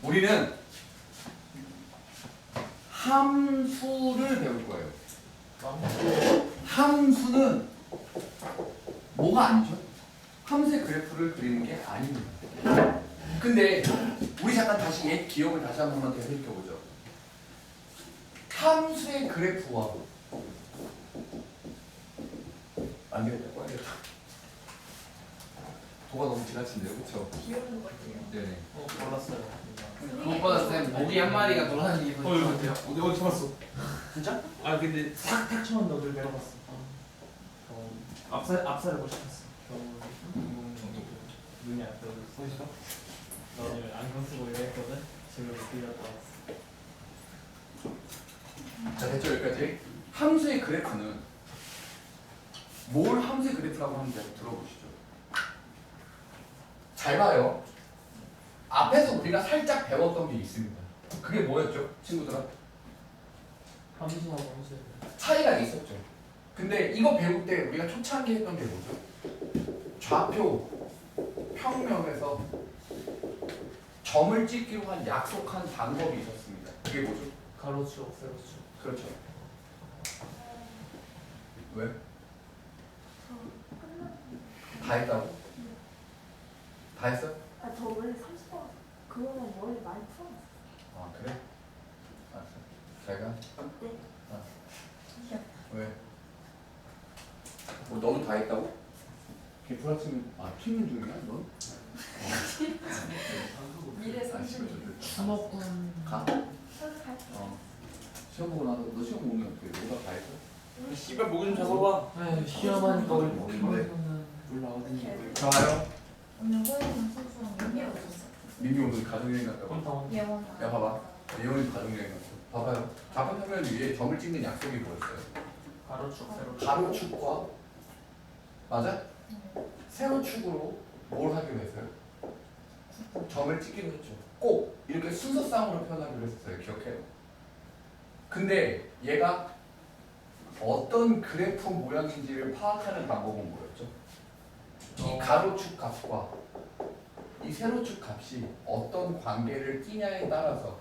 우리는 함수를 배울 거예요. 함수는 뭐가 아니죠? 함수의 그래프를 그리는 게 아닙니다. 근데 우리 잠깐 다시 옛 기억을 다시 한 번만 되살펴보죠. 함수의 그래프와 안 되겠다. 꺼야겠다. 도가 너무 지나친데요, 그렇죠? 귀여운 것 같아요. 네네. 몰랐어요. 그것보다 쌤 모기 한 마리가 돌아다니는 게 더 좋은 것 같아요. 어디 잡았어? 진짜? 아 근데 탁탁 쳐만 너를 내려봤어. 앞살을 못 시켰어. 눈이 안 떠졌어. 어디서? 나 오늘 안경 쓰고 이랬거든. 집에 빌렸다 왔어. 자, 됐죠, 여기까지? 함수의 그래프는 뭘 함수의 그래프라고 하는지 한번 들어보시죠. 잘 봐요. 앞에서 우리가 살짝 배웠던 게 있습니다. 그게 뭐였죠, 친구들아? 함수하고 함수. 차이가 있었죠. 근데 이거 배울 때 우리가 초창기 했던 게 뭐죠? 좌표 평면에서 점을 찍기로 한 약속한 방법이 있었습니다. 그게 뭐죠? 가로축, 세로축. 그렇죠. 왜? 다 했다고? 다 했어? 아, 저 원래 30번 그거는 원래 많이 풀어놨어요. 아, 그래? 알았어. 제가? 어때? 왜? 뭐 너도 다 했다고? 개프라치면 튀는 중이야 넌? 미래 아, 씨발, 선생님. 수목군 가? 시험 보고 나서 너 시험 보면 어떻게 너가 다 했어? 씨발 목좀 잡아봐. 네, 시험하니까 우리 모르는데. 몰라 어딘지. 좋아요. 오늘 호영 선수랑 연기를 오셨어요. 민기 오늘 가족여행 갔다고? 홈타운. 예원. 야 봐봐. 예원이 가족여행 갔어. 봐봐요. 좌표 평면 위에 점을 찍는 약속이 뭐였어요? 가로축, 세로축. 가로축과 맞아? 세로축으로 뭘 하기로 했어요? 점을 찍기로 했죠. 꼭 이렇게 순서상으로 표현하기로 했어요. 기억해요. 근데 얘가 어떤 그래프 모양인지를 파악하는 방법은 뭐였죠? 이 가로축 값과 이 세로축 값이 어떤 관계를 띠냐에 따라서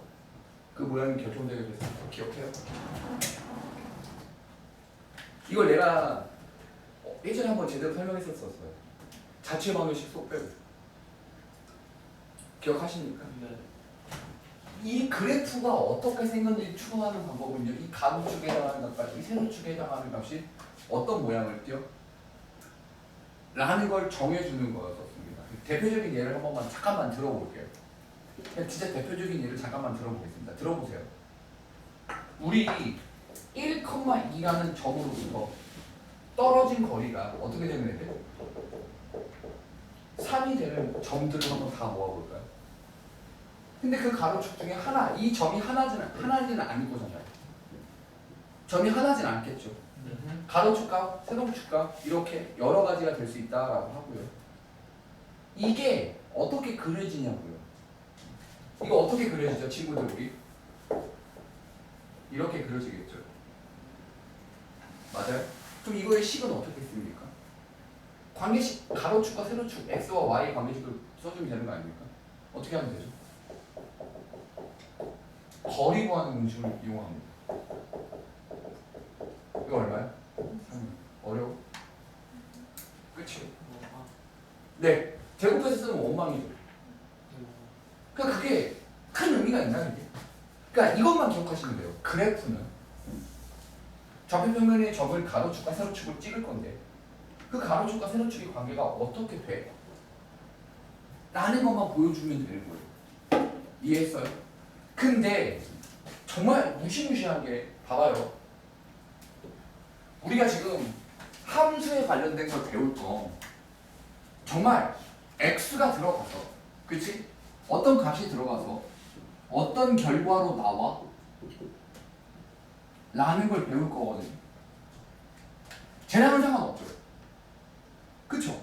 그 모양이 결정되게 됐어요. 기억해요? 이걸 내가 예전에 한번 제대로 설명했었어요. 자취 방정식 속 빼고. 기억하십니까? 네. 이 그래프가 어떻게 생겼는지 추론하는 방법은요. 이 가로축에 해당하는 값과 이 세로축에 해당하는 값이 어떤 모양을 띄어? 라는 걸 정해주는 거였었습니다. 대표적인 예를 한 번만 잠깐만 들어볼게요. 그냥 진짜 대표적인 예를 잠깐만 들어보겠습니다. 들어보세요. 우리 1,2라는 점으로부터 떨어진 거리가 어떻게 되면 돼요? 3이 되는 점들을 한번 다 모아볼까요? 근데 그 가로축 중에 하나, 이 점이 하나지는 않을 거잖아요. 점이 하나진 않겠죠. 가로축값, 세로축값 이렇게 여러 가지가 될 수 있다라고 하고요. 이게 어떻게 그려지냐고요. 이거 어떻게 그려지죠, 친구들 우리? 이렇게 그려지겠죠. 맞아요? 그럼 이거의 식은 어떻게 씁니까? 관계식, 가로축과 세로축, x와 y 관계식을 써주면 되는 거 아닙니까? 어떻게 하면 되죠? 거리 구하는 공식을 이용합니다. 이거 얼마야? 어려워? 그치? 네, 제곱해서 쓰면 원망이죠. 그러니까 그게 큰 의미가 있나 이게? 그러니까 이것만 기억하시면 돼요. 그래프는 좌표평면의 점을 가로축과 세로축을 찍을 건데 그 가로축과 세로축의 관계가 어떻게 돼? 라는 것만 보여주면 되는 거예요. 이해했어요? 근데 정말 무시무시한 게 봐봐요. 우리가 지금 함수에 관련된 걸 배울 거 정말 x가 들어가서 그치? 어떤 값이 들어가서 어떤 결과로 나와? 라는 걸 배울 거거든요. 쟤랑은 상관없죠. 그쵸?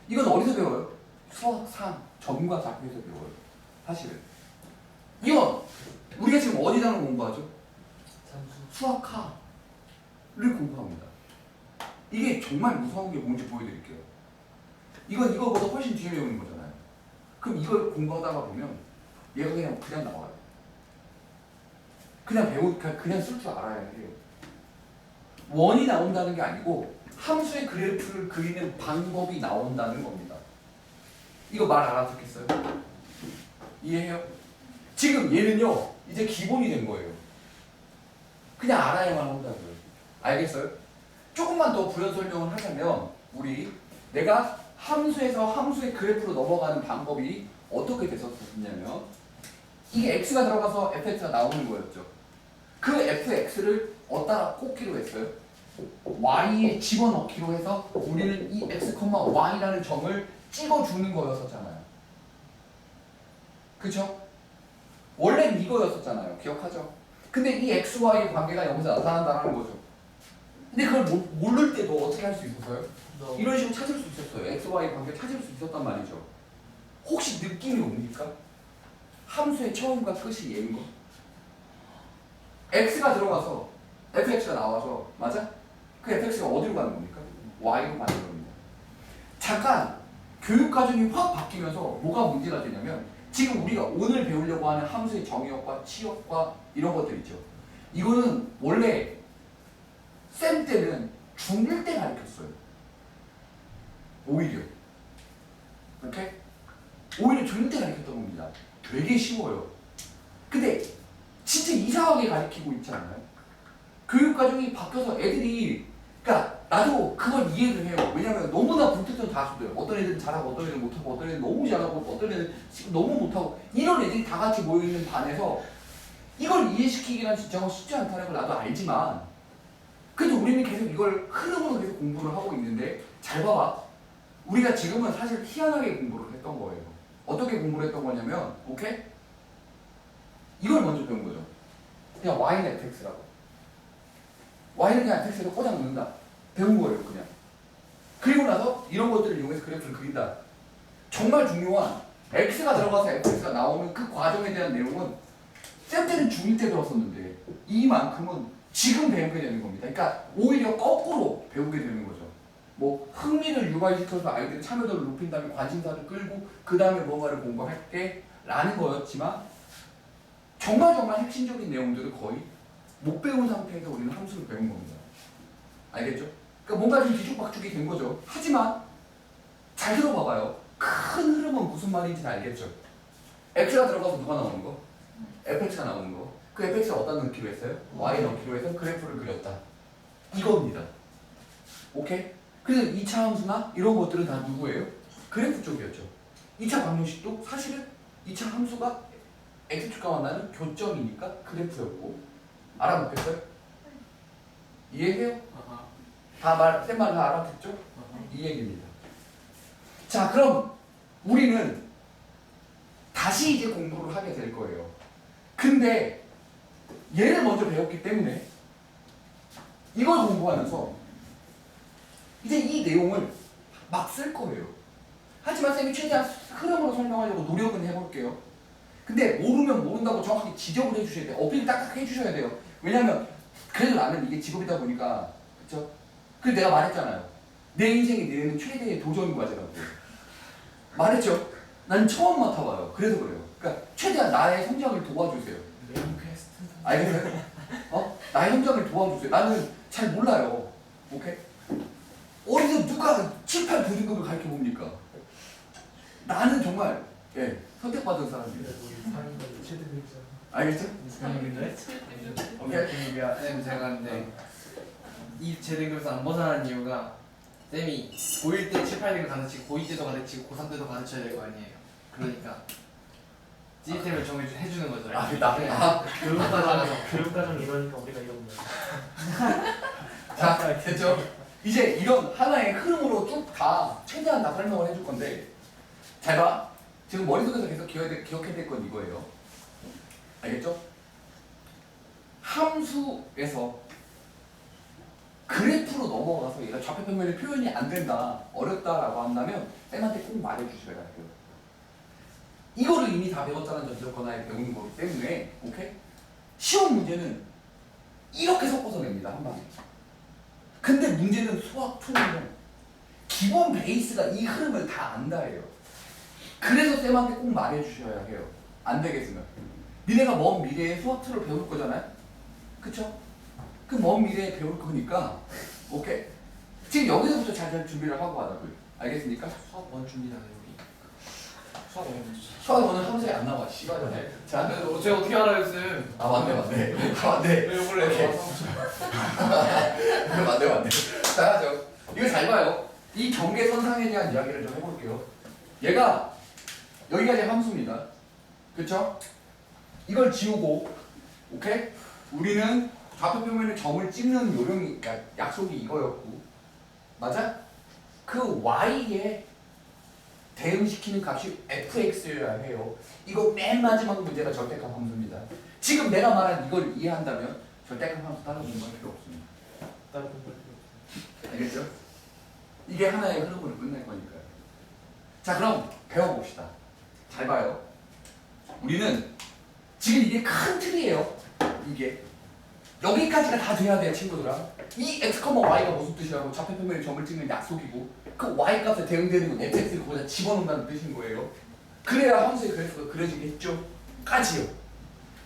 이건 어디서 배워요? 수학상 점과 좌표에서 배워요. 사실은 이건 우리가 지금 어디다가 공부하죠? 수학하를 공부합니다. 이게 정말 무서운 게 뭔지 보여드릴게요. 이건 이거보다 훨씬 뒤에 배우는 거잖아요. 그럼 이걸 공부하다가 보면 얘가 그냥 나와요. 그냥 쓸 줄 알아야 해요. 원이 나온다는 게 아니고 함수의 그래프를 그리는 방법이 나온다는 겁니다. 이거 말 알아듣겠어요? 이해해요? 지금 얘는요 이제 기본이 된 거예요. 그냥 알아야만 한다고요. 알겠어요? 조금만 더 부연 설명을 하자면 내가 함수에서 함수의 그래프로 넘어가는 방법이 어떻게 됐었냐면 이게 x가 들어가서 fx가 나오는 거였죠. 그 fx를 어디다 꽂기로 했어요? y에 집어넣기로 해서 우리는 이 x, y라는 점을 찍어주는 거였었잖아요. 그쵸? 원래는 이거였었잖아요. 기억하죠? 근데 이 x, y의 관계가 여기서 나타난다는 거죠. 근데 그걸 모를 때도 어떻게 할 수 있었어요? 이런 식으로 찾을 수 있었어요. x, y 관계 찾을 수 있었단 말이죠. 혹시 느낌이 옵니까? 함수의 처음과 끝이 얘인 거. x가 들어가서 fx가 나와서 맞아? 그 fx가 어디로 가는 겁니까? y로 가는 겁니다. 잠깐 교육 과정이 확 바뀌면서 뭐가 문제가 되냐면 지금 우리가 오늘 배우려고 하는 함수의 정의역과 치역과 이런 것들 있죠. 이거는 원래 쌤 때는 중1 때 가르쳤어요. 오히려. 오케이? 오히려 중1 때 가르쳤던 겁니다. 되게 쉬워요. 근데 진짜 이상하게 가르치고 있지 않나요? 교육과정이 바뀌어서 애들이 그러니까 나도 그걸 이해를 해요. 왜냐면 너무나 불특정 다수들 어떤 애들은 잘하고 어떤 애들은 못하고 어떤 애들은 너무 잘하고 어떤 애들은 너무 못하고 이런 애들이 다 같이 모여있는 반에서 이걸 이해시키기란 진짜 쉽지 않다는 걸 나도 알지만 그래도 우리는 계속 이걸 흐름으로 계속 공부를 하고 있는데 잘 봐봐. 우리가 지금은 사실 희한하게 공부를 했던 거예요. 어떻게 공부를 했던 거냐면 오케이? 이걸 먼저 배운 거죠. 그냥 y는 fx라고. y는 그냥 fx에다 꽂아 놓는다. 배운 거예요 그냥. 그리고 나서 이런 것들을 이용해서 그래프를 그린다. 정말 중요한 x가 들어가서 fx가 나오는 그 과정에 대한 내용은 쌤 때는 중1 때 배웠었는데 이만큼은 지금 배우게 되는 겁니다. 그러니까 오히려 거꾸로 배우게 되는 거죠. 뭐 흥미를 유발시켜서 아이들의 참여도를 높인 다음에 관심사를 끌고 그 다음에 뭔가를 공부할게 라는 거였지만 정말 핵심적인 내용들을 거의 못 배운 상태에서 우리는 함수를 배운 겁니다. 알겠죠? 그러니까 뭔가 좀 뒤죽박죽이 된 거죠. 하지만 잘 들어봐봐요. 큰 흐름은 무슨 말인지 알겠죠? x가 들어가서 누가 나오는 거? fx가 나오는 거. 그 fx가 어디다 넣기로 했어요? y 넣기로 해서 그래프를 그렸다. 이겁니다. 오케이? 그래서 2차 함수나 이런 것들은 다 누구예요? 그래프 쪽이었죠. 2차 방정식도 사실은 2차 함수가 x축과 만나는 교점이니까 그래프였고 알아먹겠어요? 이해해요? 쌤 말 다 알아듣죠? 이 얘기입니다. 자 그럼 우리는 다시 이제 공부를 하게 될 거예요. 근데 얘를 먼저 배웠기 때문에 이걸 공부하면서 이제 이 내용을 막 쓸 거예요. 하지만 쌤이 최대한 흐름으로 설명하려고 노력은 해볼게요. 근데 모르면 모른다고 정확하게 지적을 해주셔야 돼요. 어필 딱딱 해주셔야 돼요. 왜냐면 그래도 나는 이게 직업이다 보니까 그쵸? 그래서 내가 말했잖아요. 내 인생에 내는 최대의 도전 과제라고 말했죠. 난 처음 맡아봐요. 그래서 그래요. 그러니까 최대한 나의 성장을 도와주세요. 알겠어요? 나의 성장을 도와주세요. 나는 잘 몰라요. 오케이? 어디서 누가 7, 8 9등급을 가르쳐 봅니까? 나는 정말 선택받은 사람이에요. 알겠죠? 오케이? 쌤 제가 근데 이 제등급에서 안 벗어나는 이유가 쌤이 고1 때 7, 8등급 가르치고 고2 때도 가르치고 고3 때도 가르쳐야 될 거 아니에요. 그러니까 시스템을 정해주는 거죠. 교육과정 이러니까 우리가 이런 거야. 자, 됐죠? 이제 이런 하나의 흐름으로 쭉 다 최대한 다 설명을 해줄 건데 잘 봐. 지금 머릿속에서 계속 기억해야 될 건 이거예요. 알겠죠? 함수에서 그래프로 넘어가서 얘가 좌표평면의 표현이 안 된다, 어렵다라고 한다면 쌤한테 꼭 말해주셔야 해요. 이거를 이미 다 배웠다는 전제적 권하에 배우는 거기 때문에 오케이? 시험 문제는 이렇게 섞어서 냅니다, 한 방에. 근데 문제는 수학 2는 기본 베이스가 이 흐름을 다 안다예요. 그래서 쌤한테 꼭 말해주셔야 해요. 안 되겠으면. 니네가 먼 미래에 수학투를 배울 거잖아요. 그쵸? 그 먼 미래에 배울 거니까 오케이. 지금 여기서부터 잘 준비를 하고 가자고요. 알겠습니까? 수학 원 준비나 여기. 수학 원. 수학 오늘 함수에 안 나와. 씨발이네. 자, 제가 어떻게 알아요, 쌤? 아 맞네. 맞네. 왜 욕을 해요? 맞네. 자, 이거 잘 봐요. 이 경계선상에 대한 이야기를 좀 해볼게요. 얘가 여기까지 함수입니다. 그쵸? 이걸 지우고, 오케이? 우리는 좌표평면에 점을 찍는 요령이, 그러니까 약속이 이거였고, 맞아? 그 y에 대응시키는 값이 fx여야 해요. 이거 맨 마지막 문제가 절대값 함수입니다. 지금 내가 말한 이걸 이해한다면 절대값 함수 따로 공부할 필요 없습니다. 따로 공부할 필요 없어. 알겠죠? 이게 하나의 흐름으로 끝날 거니까요. 자, 그럼 배워봅시다. 잘 봐요. 우리는 지금 이게 큰 틀이에요. 이게 여기까지가 다 돼야 돼요, 친구들아. 이 x, y가 무슨 뜻이라고? 좌표평면에 점을 찍는 약속이고 그 y 값에 대응되는 건 fx를 거기다 집어넣는다는 뜻인 거예요. 그래야 함수의 그래프가 그려지겠죠? 까지요.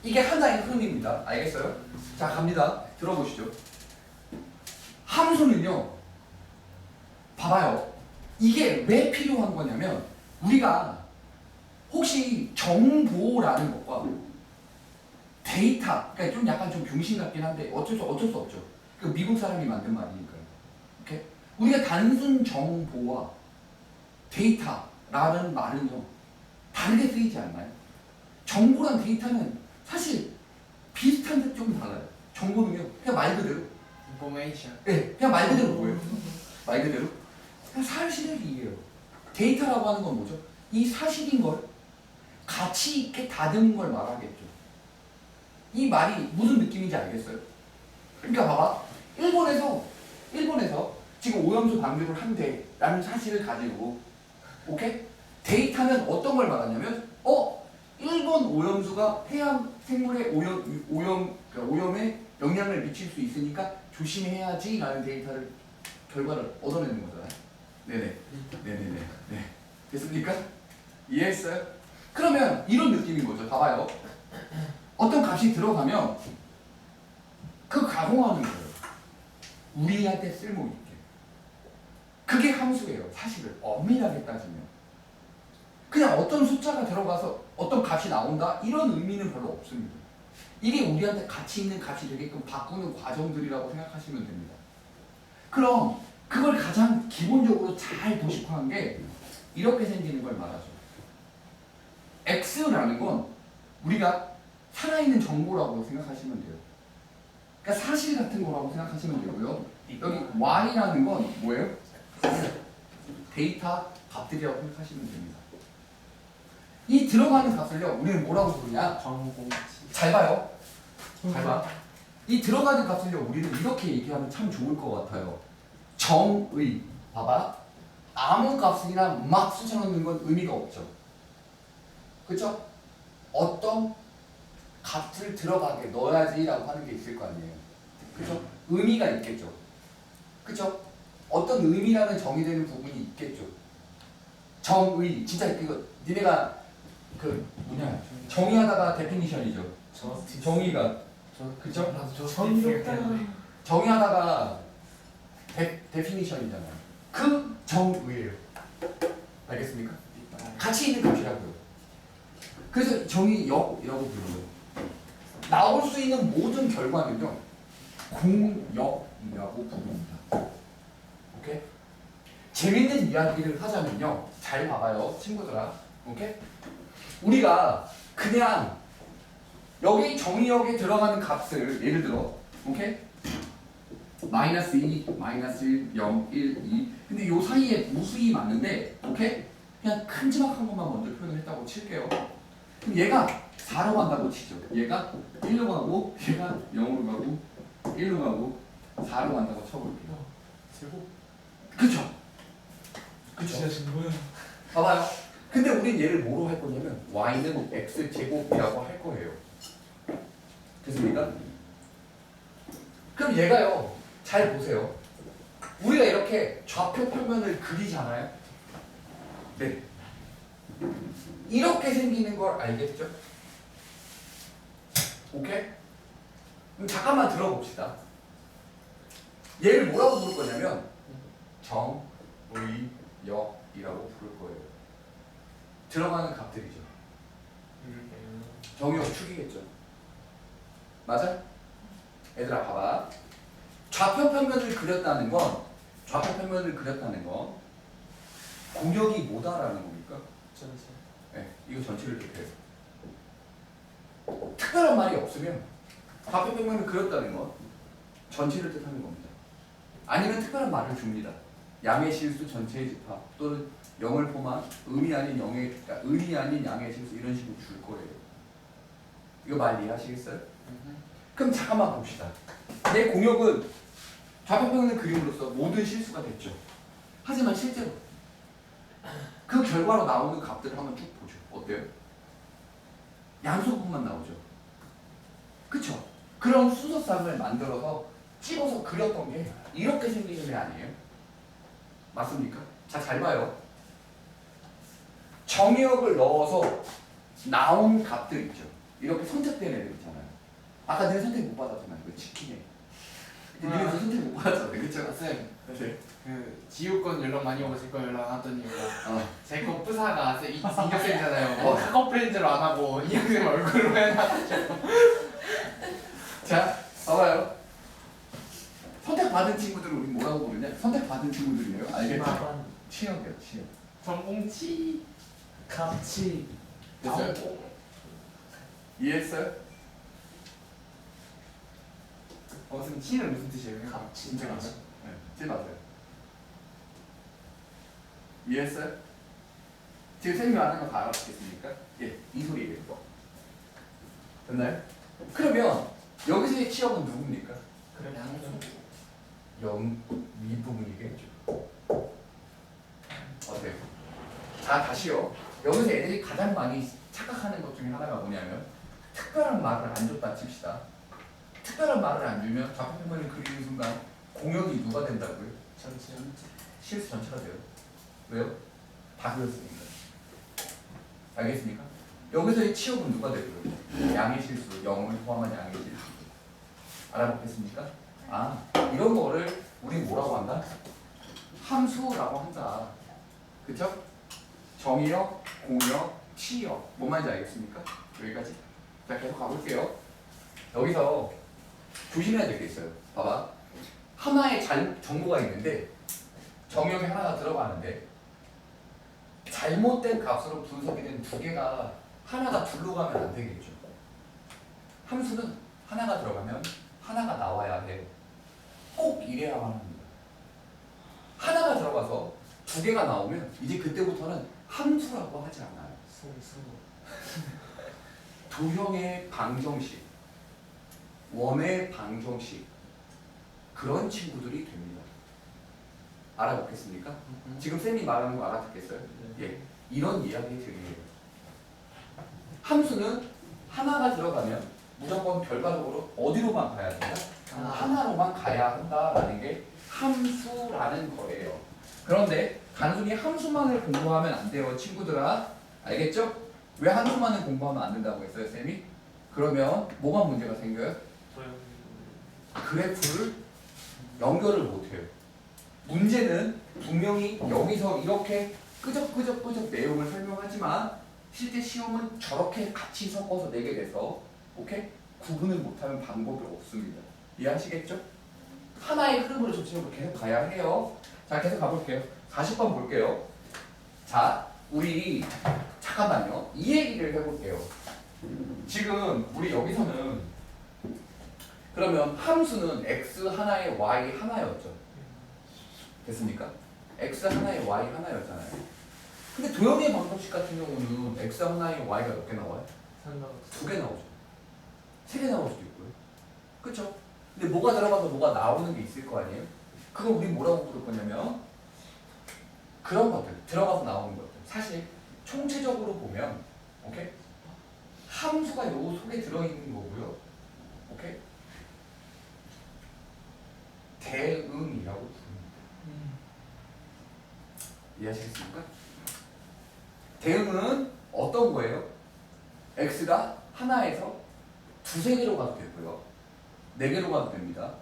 이게 하나의 흐름입니다. 알겠어요? 자, 갑니다. 들어보시죠. 함수는요, 봐봐요. 이게 왜 필요한 거냐면 우리가 혹시 정보라는 것과 데이터, 그러니까 좀 약간 좀 병신 같긴 한데 어쩔 수 없죠. 그 미국 사람이 만든 말이니까요. 오케이? 우리가 단순 정보와 데이터라는 말은요 다르게 쓰이지 않나요? 정보랑 데이터는 사실 비슷한데 조금 달라요. 정보는요 그냥 말 그대로. 인포메이션. 네, 그냥 말 그대로 뭐예요? 말 그대로 그냥 사실을 이해해요. 데이터라고 하는 건 뭐죠? 이 사실인 걸 가치 있게 다듬은 걸 말하겠죠. 이 말이 무슨 느낌인지 알겠어요? 그러니까 봐봐. 일본에서 지금 오염수 방류를 한대라는 사실을 가지고 오케이? 데이터는 어떤 걸 말하냐면 일본 오염수가 해양 생물의 그러니까 오염에 영향을 미칠 수 있으니까 조심해야지 라는 데이터를 결과를 얻어내는 거잖아요. 네네. 네. 됐습니까? 이해했어요? 그러면 이런 느낌인 거죠. 봐봐요. 어떤 값이 들어가면 그 가공하는 거예요. 우리한테 쓸모있게. 그게 함수예요. 사실을 엄밀하게 따지면. 그냥 어떤 숫자가 들어가서 어떤 값이 나온다? 이런 의미는 별로 없습니다. 이게 우리한테 가치 있는 값이 되게끔 바꾸는 과정들이라고 생각하시면 됩니다. 그럼 그걸 가장 기본적으로 잘 도식화한 게 이렇게 생기는 걸 말하죠. X라는 건 우리가 살아있는 정보라고 생각하시면 돼요. 그러니까 사실 같은 거라고 생각하시면 되고요. 여기 Y라는 건 뭐예요? 데이터 값들이라고 생각하시면 됩니다. 이 들어가는 값을요, 우리는 뭐라고 부르냐? 광고. 잘 봐요. 잘 봐. 이 들어가는 값을요, 우리는 이렇게 얘기하면 참 좋을 것 같아요. 정의. 봐봐. 아무 값이나 막 쑤셔넣는 건 의미가 없죠. 그쵸? 어떤 값을 들어가게 넣어야지라고 하는 게 있을 거 아니에요. 그쵸? 의미가 있겠죠. 그쵸? 어떤 의미라는 정의되는 부분이 있겠죠. 정의. 진짜 이거 니네가 그 뭐냐 정의하다가 데피니션이죠. 정의가 그쵸? 정의하다가 데피니션이잖아요. 그 정의예요. 알겠습니까? 가치 있는 값이라고요. 그래서 정의역이라고 부르고요. 나올 수 있는 모든 결과는요 공역이라고 부릅니다. 오케이? 재밌는 이야기를 하자면요, 잘 봐봐요 친구들아. 오케이? 우리가 그냥 여기 정의역에 들어가는 값을 예를 들어 오케이? 마이너스 2, 마이너스 1, 0, 1, 2 근데 요 사이에 무수히 맞는데 오케이? 그냥 큼지막한 것만 먼저 표현을 했다고 칠게요. 그럼 얘가 4로 간다고 치죠. 얘가 1로 가고 얘가 0으로 가고 1로 가고 4로 간다고 쳐볼게요. 제곱. 그쵸? 진짜 진보야. 봐봐요. 근데 우린 얘를 뭐로 할 거냐면 y는 x 제곱이라고 할 거예요. 됐습니까? 그럼 얘가요, 잘 보세요. 우리가 이렇게 좌표 평면을 그리잖아요. 네. 이렇게 생기는 걸 알겠죠? 오케이? 그럼 잠깐만 들어봅시다. 얘를 뭐라고 부를 거냐면 정, 의, 역이라고 부를 거예요. 들어가는 값들이죠. 정의역 축이겠죠. 맞아? 얘들아 봐봐. 좌표평면을 그렸다는 건 공역이 뭐다라는 겁니까? 전체. 네, 이거 전체를 뜻해요. 특별한 말이 없으면 좌표평면을 그렸다는 건 전체를 뜻하는 겁니다. 아니면 특별한 말을 줍니다. 양의 실수 전체의 집합 또는 영을 포함한 음이 아닌 양의 실수 이런 식으로 줄 거예요. 이거 말 이해하시겠어요? 그럼 잠깐만 봅시다. 내 공역은 좌표평면을 그림으로써 모든 실수가 됐죠. 하지만 실제로 그 결과로 나오는 값들을 한번 쭉 보죠. 어때요? 양수분만 나오죠. 그쵸? 그런 순서상을 만들어서 찍어서 그렸던 게 이렇게 생기는 게 아니에요? 맞습니까? 자, 잘 봐요. 정의역을 넣어서 나온 값들 있죠. 이렇게 선택된 애들 있잖아요. 아까 내가 선택 못 받았잖아요. 그 치킨에. 니네 선택 못 받았잖아요. 그쵸? 쌤, 네. 그 지우건 연락 많이 오고 제 거 연락 안 왔던 이유가 어. 제 거 프사가 이혁쌤이잖아요. 카커프렌즈로 안 하고 이혁쌤 얼굴로 해놔가지고. 자, 봐봐요. 선택받은 친구들을 우리 뭐라고 부르냐? 선택받은 친구들이에요. 알겠죠? 치역이요, 치역. 전공치. 감치. 됐어요? 이해했어요? 무슨 치는 무슨 뜻이에요? 감치. 진짜 맞아요? 네, 진짜 맞아요. 이해했어요? 지금 쌤이 말하는 거 다 알아듣겠습니까? 예, 이 소리예요. 됐나요? 그러면 여기서의 치역은 누굽니까? 그래. 영 윗부분이겠죠. 어때요? 자, 다시요. 여기서 애들이 가장 많이 착각하는 것 중에 하나가 뭐냐면 특별한 말을 안 줬다 칩시다. 특별한 말을 안 주면 좌표평면을 그리는 순간 공역이 누가 된다고요? 전체. 실수 전체가 돼요. 왜요? 다 그렸으니까. 알겠습니까? 여기서의 치역은 누가 되고요? 양의 실수, 0을 포함한 양의 실수. 알아보겠습니까? 아, 이런 거를 우리 뭐라고 한다? 함수라고 한다. 그쵸? 정의역, 공역, 치역. 뭔 말인지 알겠습니까? 여기까지. 자, 계속 가볼게요. 여기서 조심해야 될 게 있어요. 봐봐. 하나의 정보가 있는데 정역에 하나가 들어가는데 잘못된 값으로 분석이 된 두 개가 하나가 둘로 가면 안 되겠죠. 함수는 하나가 들어가면 하나가 나와야 해요. 꼭 이래야만 합니다. 하나가 들어가서 두 개가 나오면 이제 그때부터는 함수라고 하지 않아요. 소수. 도형의 방정식, 원의 방정식 그런 친구들이 됩니다. 알아먹겠습니까? 지금 쌤이 말하는 거 알아듣겠어요? 예, 이런 이야기들이에요. 함수는 하나가 들어가면 무조건 결과적으로 어디로만 가야 된다? 하나로만 가야 한다라는 게 함수라는 거예요. 그런데 단순히 함수만을 공부하면 안 돼요, 친구들아. 알겠죠? 왜 함수만을 공부하면 안 된다고 했어요, 쌤이? 그러면 뭐가 문제가 생겨요? 그래프를 연결을 못해요. 문제는 분명히 여기서 이렇게 끄적끄적 내용을 설명하지만 실제 시험은 저렇게 같이 섞어서 내게 돼서 오케이? 구분을 못하는 방법이 없습니다. 이해하시겠죠? 하나의 흐름으로 전체적으로 계속 가야 해요. 자, 계속 가볼게요. 40번 볼게요. 자, 우리 잠깐만요. 이 얘기를 해볼게요. 지금 우리 여기서는 그러면 함수는 x 하나에 y 하나였죠. 됐습니까? x 하나에 y 하나였잖아요. 근데 도형의 방정식 같은 경우는 x 하나에 y가 몇 개 나와요? 두 개 나오죠. 세 개 나올 수도 있고요. 그쵸? 근데 뭐가 들어가서 뭐가 나오는 게 있을 거 아니에요? 그걸 우리 뭐라고 부를 거냐면 그런 것들, 들어가서 나오는 것들. 사실 총체적으로 보면 오케이? 함수가 요 속에 들어있는 거고요. 오케이? 대응이라고 부릅니다. 이해하시겠습니까? 대응은 어떤 거예요? x가 하나에서 두세 개로 가도 되고요. 네 개로 가도 됩니다.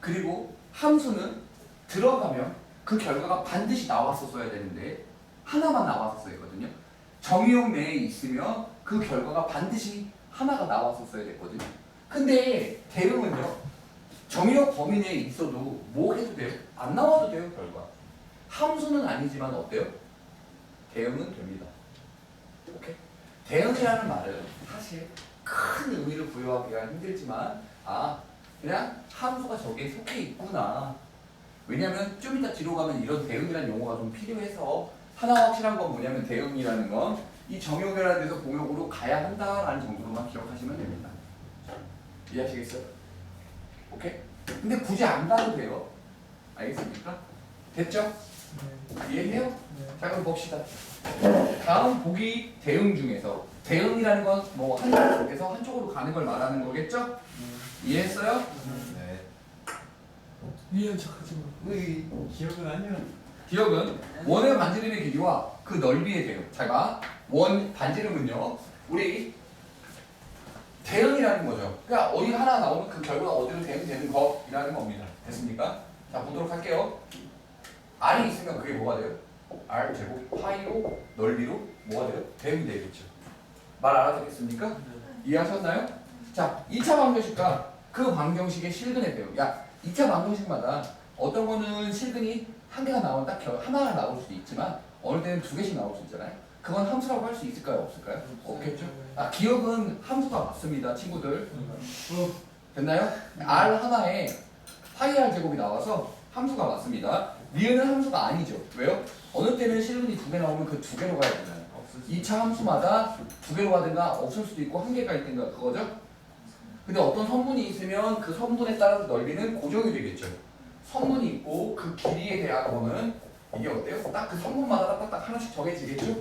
그리고 함수는 들어가면 그 결과가 반드시 나왔었어야 되는데 하나만 나왔었어야 했거든요. 정의역 내에 있으면 그 결과가 반드시 하나가 나왔었어야 됐거든요. 근데 대응은요. 정의역 범위 내에 있어도 뭐 해도 돼요? 안 나와도 돼요, 결과. 함수는 아니지만 어때요? 대응은 됩니다. 오케이? 대응이라는 말은 사실 큰 의미를 부여하기가 힘들지만 그냥 함수가 저기에 속해 있구나. 왜냐면 좀 이따 뒤로 가면 이런 대응이라는 용어가 좀 필요해서 하나 확실한 건 뭐냐면 대응이라는 건 이 정의역이라는 데서 공역으로 가야 한다라는 정도로만 기억하시면 됩니다. 이해하시겠어요? 오케이? 근데 굳이 안 가도 돼요. 알겠습니까? 됐죠? 이해해요? 네. 자 그럼 봅시다. 다음 보기 대응 중에서 대응이라는 건 뭐 한쪽에서 한쪽으로 가는 걸 말하는 거겠죠? 이해했어요? 네. 이해한 척하지 마. 의 기억은 아니야. 기억은 원의 반지름의 길이와 그 넓이의 대응. 잘 봐. 원 반지름은요. 우리 대응이라는 거죠. 그러니까 어디 하나 나오면 그 결과가 어디로 대응되는 거이라는 겁니다. 됐습니까? 자 보도록 할게요. R이 있으면 그게 뭐가 돼요? R 제곱 파이로 넓이로 뭐가 돼요? 대응이 되겠죠. 말 알아듣겠습니까? 이해하셨나요? 자 2차 방정식과 그 방정식의 실근의 대응. 야 2차 방정식마다 어떤 거는 실근이 한 개가 나오면 딱 하나가 나올 수도 있지만 어느 때는 두 개씩 나올 수 있잖아요. 그건 함수라고 할 수 있을까요? 없을까요? 없겠죠? 기억은 함수가 맞습니다, 친구들. 됐나요? R 하나에 파이 R 제곱이 나와서 함수가 맞습니다. 니은은 함수가 아니죠. 왜요? 어느 때는 실근이 두 개 나오면 그 두 개로 가야 되잖아요. 2차 함수마다 두 개로 가든가 없을 수도 있고 한 개가 있든가 그거죠? 근데 어떤 선분이 있으면 그 선분에 따라서 넓이는 고정이 되겠죠. 선분이 있고 그 길이에 대한 거는 이게 어때요? 딱 그 선분마다 딱딱 하나씩 정해지겠죠?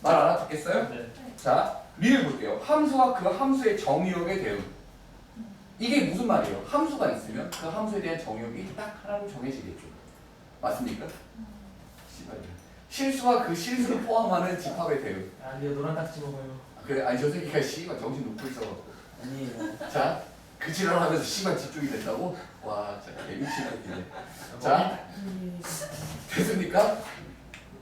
말 알아듣겠어요? 네. 자, 리를 볼게요. 함수와 그 함수의 정의역의 대응. 이게 무슨 말이에요? 함수가 있으면 그 함수에 대한 정의역이 딱 하나로 정해지겠죠. 맞습니까? 씨발이야. 실수와 그 실수를 포함하는 집합의 대응. 아니요, 노란 딱지 먹어요. 그래, 아니 저 새끼가 씨발 정신 놓고 있어. 아니에요. 자, 그 지랄을 하면서 씨발 집중이 된다고? 와, 진짜 개미친 새끼네. 자, 됐습니까?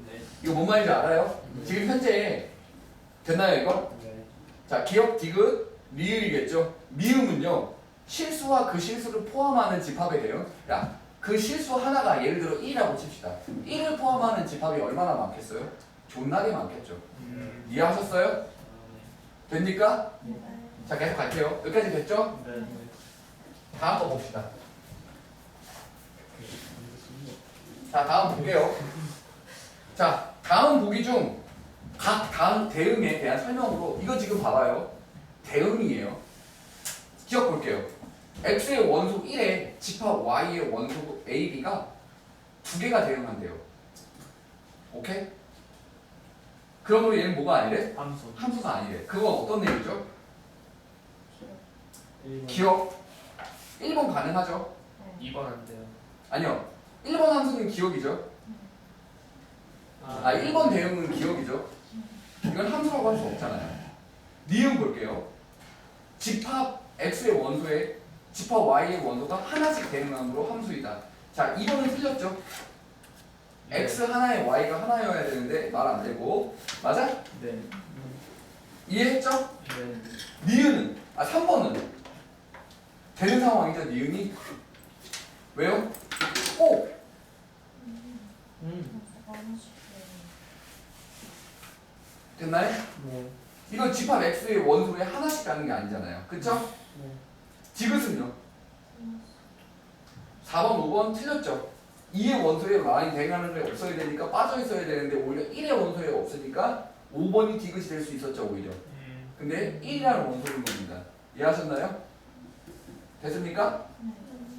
네. 이거 뭔 말인지 알아요? 지금 현재 됐나요 이거? 네. 자, 기억 디귿 리을이겠죠. 미음은요 실수와 그 실수를 포함하는 집합에 대응. 야, 그 실수 하나가 예를 들어 1이라고 칩시다. 1을 포함하는 집합이 얼마나 많겠어요? 존나게 많겠죠. 이해하셨어요? 됩니까? 자, 계속 갈게요. 여기까지 됐죠? 네. 다음 거 봅시다. 자, 다음 볼게요. 자, 다음 보기 중 각 다음 대응에 대한 설명으로 이거 지금 봐봐요. 대응이에요. 기억 볼게요. x의 원소 1에 집합 y의 원소 a, b가 두 개가 대응한대요. 오케이? 그러므로 얘는 뭐가 아니래? 함수. 함수가 아니래. 그건 어떤 내용이죠? 일본. 기억 1번 가능하죠? 2번 안 돼요. 아니요. 1번 함수는 기억이죠. 1번 대응은 기억이죠. 이건 함수라고 할 수 없잖아요. 니은 볼게요. 집합 x의 원소에 집합 y의 원소가 하나씩 대응함으로 함수이다. 자, 2번은 틀렸죠? 네. x 하나에 y가 하나여야 되는데 말 안 되고. 맞아? 네. 이해했죠? 네. 니은은 3번은 되는 상황이죠. 니은이 왜요? 꼭 됐나요? 네. 이건 집합 x의 원소에 하나씩 가는 게 아니잖아요. 그쵸? 네. 디귿은요? 4번, 5번 틀렸죠? 2의 원소에 많이 대응하는 게 없어야 되니까 빠져 있어야 되는데 오히려 1의 원소에 없으니까 5번이 디귿이 될 수 있었죠, 오히려. 근데 1이라는 원소인 겁니다. 이해하셨나요? 됐습니까?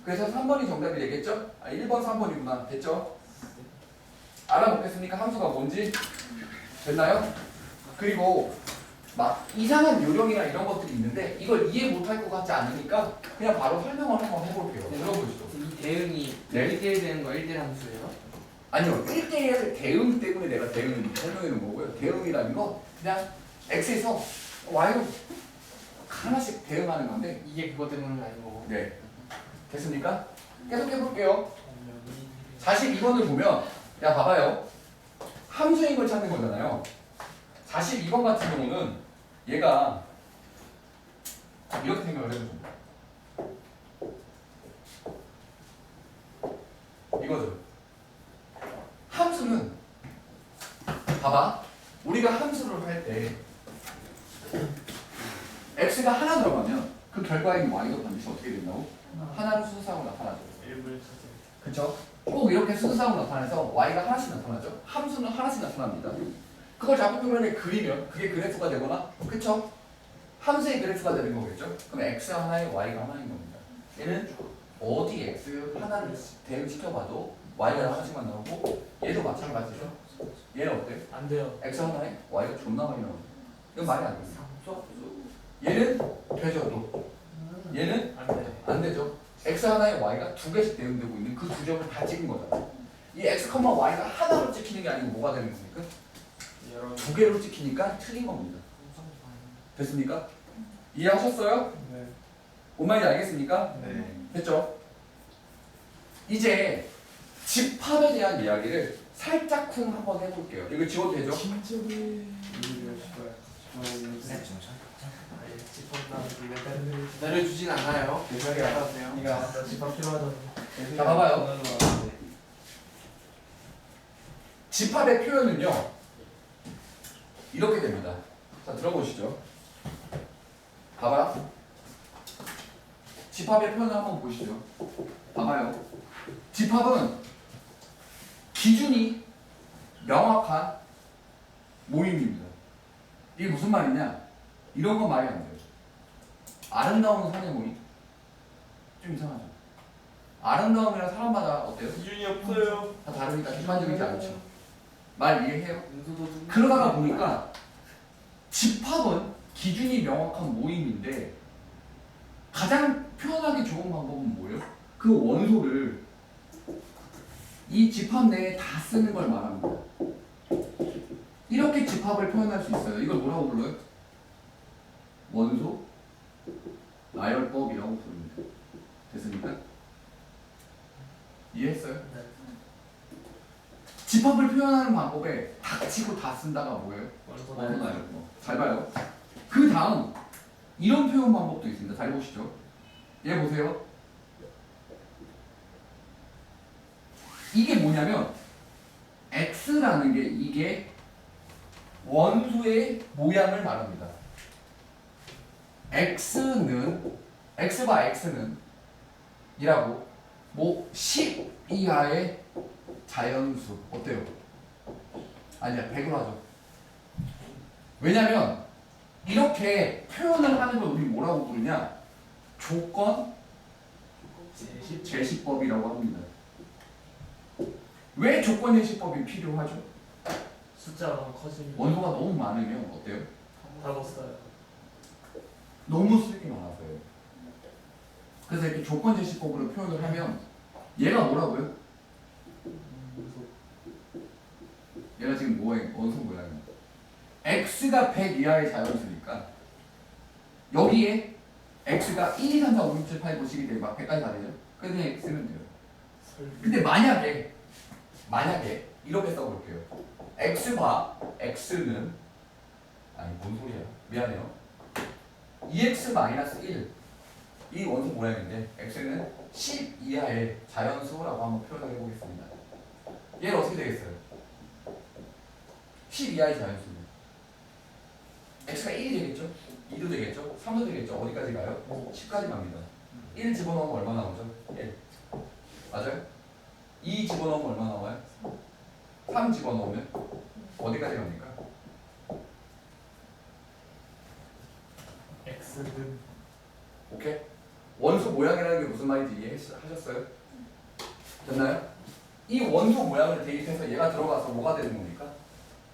그래서 3번이 정답이 되겠죠? 1번, 3번이구나. 됐죠? 알아먹겠습니까? 함수가 뭔지? 됐나요? 그리고 막 이상한 요령이나 이런 것들이 있는데 이걸 이해 못할 것 같지 않으니까 그냥 바로 설명을 한번 해볼게요. 들어보시죠. 이 대응이 네. 1대1 되는 거 1대1 함수예요? 아니요, 1대1 대응 때문에 내가 대응을 설명해 놓은 거고요. 대응이라는 건 그냥 x에서 y로 하나씩 대응하는 건데 이게 그것 때문은 아닌 거고. 네. 됐습니까? 계속 해볼게요. 분명히 42번을 보면 야 봐봐요. 함수인 걸 찾는 거잖아요. 42번 같은 경우는 얘가 이렇게 생각을 해보죠. 이거죠. 함수는 봐봐. 우리가 함수를 할 때 x가 하나 들어가면 그 결과에 있는 y도 반드시 어떻게 된다고? 하나로 수소상으로 나타나죠. 일부를 찾을 그쵸? 꼭 이렇게 수소상으로 나타나서 y가 하나씩 나타나죠. 함수는 하나씩 나타납니다. 그걸 좌표표면에 그리면 그게 그래프가 되거나 그쵸? 함수의 그래프가 되는 거겠죠? 그럼 x 하나에 y가 하나인 겁니다. 얘는 어디 x 하나를 대응시켜봐도 y가 하나씩만 나오고 얘도 마찬가지죠. 얘는 어때요? 안 돼요. x 하나에 y가 존나 많이 나오죠. 이건 말이 안 됩니다. 얘는 되죠 또. 얘는 안 돼. 안 되죠. x 하나에 y가 두 개씩 대응되고 있는 그 두 점을 다 찍은 거잖아요. 이 x, y가 하나로 찍히는 게 아니고 뭐가 되는 겁니까? 여러 두 개로 찍히니까 틀린 겁니다. 됐습니까? 이해하셨어요? 네. 뭔 말인지 알겠습니까? 네. 됐죠? 이제 집합에 대한 이야기를 살짝쿵 한번 해볼게요. 이거 지워도 되죠? 진짜 왜? 이유를 아예 집합나 내려주진 않아요. 계속하게 알았어요. 네가 집합 필요하잖아. 자, 봐봐요. 집합의 표현은요 이렇게 됩니다. 자, 들어보시죠. 봐봐. 집합의 표현을 한번 보시죠. 봐봐요. 집합은 기준이 명확한 모임입니다. 이게 무슨 말이냐? 이런 건 말이 안 돼요. 아름다운 산의 모임? 좀 이상하죠? 아름다움이랑 사람마다 어때요? 기준이 없어요. 다 다르니까 객관적이지 않죠. 말 이해해요? 은수도 좀 그러다가 보니까 집합은 기준이 명확한 모임인데 가장 표현하기 좋은 방법은 뭐예요? 그 원소를 이 집합 내에 다 쓰는 걸 말합니다. 이렇게 집합을 표현할 수 있어요. 이걸 뭐라고 불러요? 원소 나열법이라고 부릅니다. 됐습니까? 이해했어요? 네. 집합을 표현하는 방법에 닥치고 다 쓴다가 뭐예요? 원소 원소 나열. 나열법. 잘 봐요. 그 다음 이런 표현 방법도 있습니다. 잘 보시죠. 얘 보세요. 이게 뭐냐면 x라는 게 이게 원소의 모양을 말합니다. x는 x와 x는 이라고 뭐 10 이하의 자연수 어때요? 아니야 100으로 하죠. 왜냐면 이렇게 표현을 하는 걸 우리 뭐라고 부르냐? 조건 제시법이라고 합니다. 왜 조건 제시법이 필요하죠? 숫자가 너무 커지면 원소가 너무 많으면 어때요? 다 넣었어요. 너무 쓸 게 많아서요. 그래서 이렇게 조건 제시법으로 표현을 하면 얘가 뭐라고요? 얘가 지금 뭐예요? 원소 모양이야. x가 100 이하의 자연수니까 여기에 x가 1, 2, 3, 4, 5, 6, 7, 8, 9, 10이 되면 막 100까지 다 되죠? 그래서 그냥 x는 돼요. 근데 만약에 이렇게 써볼게요. x와 x는 아니 뭔 소리야? 미안해요. 2x-1 이 원소 모양인데 x는 10 이하의 자연수라고 한번 표현을 해보겠습니다. 얘는 어떻게 되겠어요? 10 이하의 자연수는 x가 1이 되겠죠? 2도 되겠죠? 3도 되겠죠? 어디까지 가요? 10까지 갑니다. 1 집어넣으면 얼마 나오죠? 1 맞아요? 2 집어넣으면 얼마 나와요? 3 집어넣으면 어디까지 갑니까? x는 오케이? 원소 모양이라는 게 무슨 말인지 이해하셨어요? 됐나요? 이 원소 모양을 대입해서 얘가 들어가서 뭐가 되는 겁니까?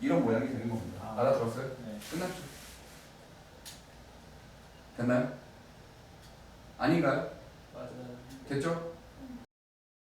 이런 모양이 되는 겁니다. 아. 알아들었어요? 네. 끝났죠? 됐나요? 아닌가요? 맞아요. 됐죠?